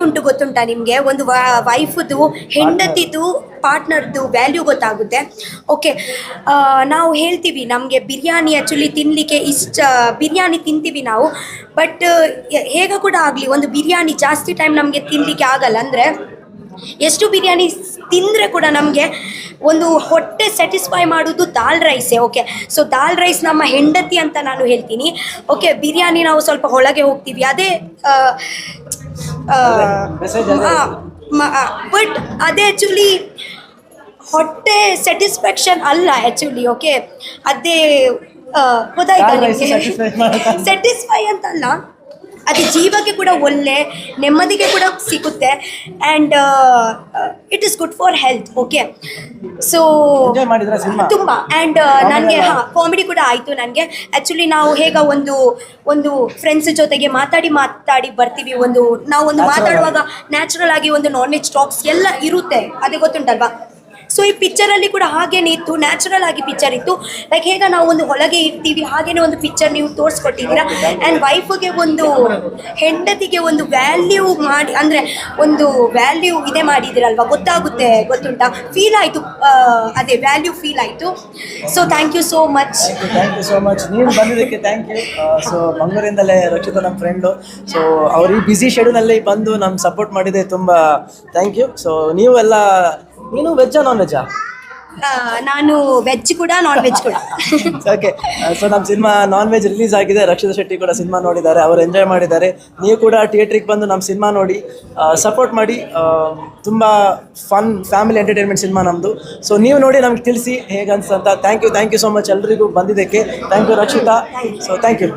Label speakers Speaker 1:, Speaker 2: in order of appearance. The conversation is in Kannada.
Speaker 1: ಉಂಟು ಗೊತ್ತುಂಟಾ ನಿಮಗೆ, ಒಂದು ವೈಫ್ದು ಹೆಂಡತಿದು ಪಾರ್ಟ್ನರ್ದು ವ್ಯಾಲ್ಯೂ ಗೊತ್ತಾಗುತ್ತೆ. ಓಕೆ, ನಾವು ಹೇಳ್ತೀವಿ ನಮಗೆ ಬಿರಿಯಾನಿ ಆ್ಯಕ್ಚುಲಿ ತಿನ್ನಲಿಕ್ಕೆ ಬಿರಿಯಾನಿ ತಿಂತೀವಿ ನಾವು, ಬಟ್ ಹೇಗ ಕೂಡ ಆಗಲಿ ಒಂದು ಬಿರಿಯಾನಿ ಜಾಸ್ತಿ ಟೈಮ್ ನಮಗೆ ತಿನ್ನಲಿಕ್ಕೆ ಆಗಲ್ಲ. ಅಂದರೆ ಎಷ್ಟು ಬಿರಿಯಾನಿ ತಿಂದರೆ ಕೂಡ ನಮಗೆ ಒಂದು ಹೊಟ್ಟೆ ಸ್ಯಾಟಿಸ್ಫೈ ಮಾಡೋದು ದಾಲ್ ರೈಸೇ. ಓಕೆ, ಸೊ ದಾಲ್ ರೈಸ್ ನಮ್ಮ ಹೆಂಡತಿ ಅಂತ ನಾನು ಹೇಳ್ತೀನಿ. ಓಕೆ, ಬಿರಿಯಾನಿ ನಾವು ಸ್ವಲ್ಪ ಒಳಗೆ ಹೋಗ್ತೀವಿ, ಅದೇ ಬಟ್ ಅದೇ ಆ್ಯಕ್ಚುಲಿ ಹೊಟ್ಟೆ ಸ್ಯಾಟಿಸ್ಫ್ಯಾಕ್ಷನ್ ಅಲ್ಲ ಆ್ಯಕ್ಚುಲಿ. ಓಕೆ, ಅದೇ ಗೊತ್ತಾಯ್ತಾ ನಿಮಗೆ? ಸ್ಯಾಟಿಸ್ಫೈ ಅಂತಲ್ಲ, ಅದು ಜೀವಕ್ಕೆ ಕೂಡ ಒಳ್ಳೆ ನೆಮ್ಮದಿಗೆ ಕೂಡ ಸಿಗುತ್ತೆ, and it is good for health. Okay, so ತುಂಬ, ಆ್ಯಂಡ್ ನನಗೆ ಕಾಮಿಡಿ ಕೂಡ ಆಯಿತು ನನಗೆ. ಆ್ಯಕ್ಚುಲಿ ನಾವು ಹೇಗ ಒಂದು ಫ್ರೆಂಡ್ಸ್ ಜೊತೆಗೆ ಮಾತಾಡಿ ಬರ್ತೀವಿ, ನಾವು ಮಾತಾಡುವಾಗ ನ್ಯಾಚುರಲ್ ಆಗಿ ಒಂದು ನಾನ್ ವೆಜ್ ಟಾಕ್ಸ್ ಎಲ್ಲ ಇರುತ್ತೆ, ಅದೇ ಗೊತ್ತುಂಟಲ್ವಾ. ಸೊ ಈ ಪಿಕ್ಚರಲ್ಲಿ ಕೂಡ ಹಾಗೇನೆ ಇತ್ತು, ನ್ಯಾಚುರಲ್ ಆಗಿ ಪಿಕ್ಚರ್ ಇತ್ತು. ಲೈಕ್ ಹೇಗ ನಾವು ಒಂದು ಹೊಳಗೆ ಇರ್ತೀವಿ ಹಾಗೇನೆ ಒಂದು ಪಿಕ್ಚರ್ ನೀವು ತೋರಿಸ್ಕೊಟ್ಟಿದ್ದೀರಾ. ಆ್ಯಂಡ್ ವೈಫ್ಗೆ ಒಂದು ಹೆಂಡತಿಗೆ ಒಂದು ವ್ಯಾಲ್ಯೂ ಮಾಡಿ, ಅಂದರೆ ಒಂದು ವ್ಯಾಲ್ಯೂ ಇದೆ ಮಾಡಿದ್ದೀರಲ್ವ, ಗೊತ್ತಾಗುತ್ತೆ, ಗೊತ್ತುಂಟಾ, ಫೀಲ್ ಆಯಿತು, ಅದೇ ವ್ಯಾಲ್ಯೂ ಫೀಲ್ ಆಯಿತು. So thank you so much.
Speaker 2: Thank you so much, ನೀವು ಬಂದಿದ್ದಕ್ಕೆ ಥ್ಯಾಂಕ್ ಯು. ಸೊ ಮಂಗಳೂರಿಂದಲೇ ರಕ್ಷಿತಾ ನಮ್ಮ ಫ್ರೆಂಡು, ಸೊ ಅವ್ರು ಈ ಬ್ಯುಸಿ ಶೆಡ್ಯೂಲಲ್ಲಿ ಬಂದು ನಮ್ಗೆ ಸಪೋರ್ಟ್ ಮಾಡಿದೆ, ತುಂಬ ಥ್ಯಾಂಕ್ ಯು. ಸೊ ನೀವೆಲ್ಲ, ನೀನು ವೆಜ್ಜಾ ನಾನ್ ವೆಜ್ಜಾ?
Speaker 1: ನಾನು ವೆಜ್ ಕೂಡ ನಾನ್ ವೆಜ್ ಕೂಡ.
Speaker 2: ಓಕೆ, ಸೊ ನಮ್ಮ ಸಿನಿಮಾ ನಾನ್ ವೆಜ್ ರಿಲೀಸ್ ಆಗಿದೆ, ರಕ್ಷಿತಾ ಶೆಟ್ಟಿ ಕೂಡ ಸಿನಿಮಾ ನೋಡಿದ್ದಾರೆ, ಅವರು ಎಂಜಾಯ್ ಮಾಡಿದ್ದಾರೆ. ನೀವು ಕೂಡ ಥಿಯೇಟ್ರಿಗೆ ಬಂದು ನಮ್ಮ ಸಿನಿಮಾ ನೋಡಿ ಸಪೋರ್ಟ್ ಮಾಡಿ. ತುಂಬ ಫನ್ ಫ್ಯಾಮಿಲಿ ಎಂಟರ್ಟೈನ್ಮೆಂಟ್ ಸಿನಿಮಾ ನಮ್ಮದು. ಸೊ ನೀವು ನೋಡಿ ನಮ್ಗೆ ತಿಳಿಸಿ ಹೇಗೆ ಅನ್ಸಂತ. ಥ್ಯಾಂಕ್ ಯು ಸೋ ಮಚ್ ಎಲ್ರಿಗೂ ಬಂದಿದ್ದಕ್ಕೆ. Thank you Rakshita. So thank you.